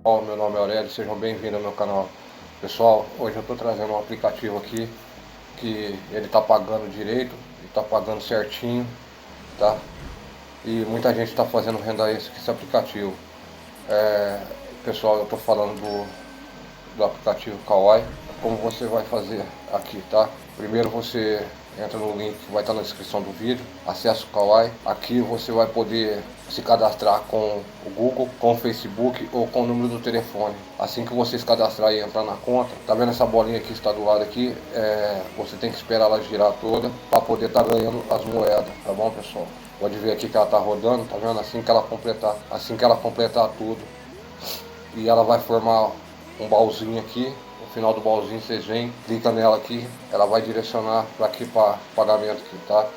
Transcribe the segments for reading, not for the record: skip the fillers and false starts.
Bom, meu nome é Aurélio, sejam bem-vindos ao meu canal. Pessoal, hoje eu estou trazendo um aplicativo aqui que ele está pagando direito, ele está pagando certinho, tá? E muita gente está fazendo renda extra com esse aplicativo. Pessoal, eu estou falando do aplicativo Kawai. Como você vai fazer aqui, tá? Primeiro você entra no link que vai estar na descrição do vídeo, acessa o Kawai. Aqui você vai poder se cadastrar com o Google, com o Facebook ou com o número do telefone. Assim que você se cadastrar e entrar na conta, tá vendo essa bolinha que está do lado aqui? Você tem que esperar ela girar toda para poder estar ganhando as moedas, tá bom, pessoal? Pode ver aqui que ela tá rodando, tá vendo? Assim que ela completar tudo, e ela vai formar um baúzinho aqui. No final do baúzinho vocês vêm, clica nela aqui, ela vai direcionar para aqui para pagamento aqui, tá?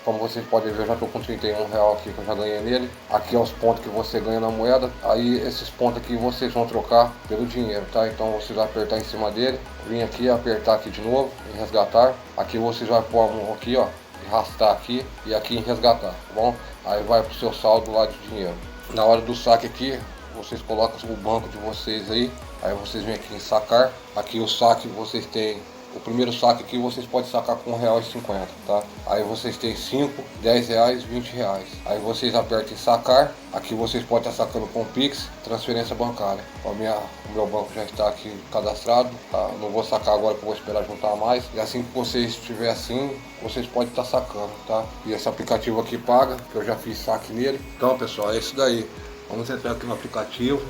Como vocês podem ver, eu já estou com R$31 aqui que eu já ganhei nele. Aqui é os pontos que você ganha na moeda. Aí esses pontos aqui vocês vão trocar pelo dinheiro, tá? Então vocês vão apertar em cima dele, vir aqui, apertar aqui de novo em resgatar. Aqui vocês vão pôr a mão aqui, ó, arrastar aqui e aqui em resgatar, tá bom? Aí vai pro seu saldo lá de dinheiro. Na hora do saque aqui, vocês colocam o banco de vocês aí vocês vêm aqui em sacar. Aqui o saque vocês têm, o primeiro saque aqui vocês podem sacar com R$1,50, tá? Aí vocês têm 5, 10 reais, 20 reais. Aí vocês apertam em sacar. Aqui vocês podem estar sacando com Pix, transferência bancária. O meu banco já está aqui cadastrado, tá? Não vou sacar agora que eu vou esperar juntar mais. E assim que vocês estiver assim, vocês podem estar sacando, tá? E esse aplicativo aqui paga, que eu já fiz saque nele. Então, pessoal, é isso daí. Vamos entrar aqui no aplicativo.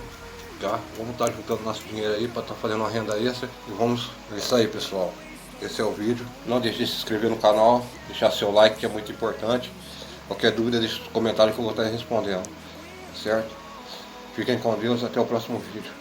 Tá? Vamos estar juntando nosso dinheiro aí para estar fazendo uma renda extra. E vamos, é isso aí, pessoal. Esse é o vídeo. Não deixe de se inscrever no canal, deixar seu like, que é muito importante. Qualquer dúvida, deixe nos comentários que eu vou estar respondendo. Certo? Fiquem com Deus, até o próximo vídeo.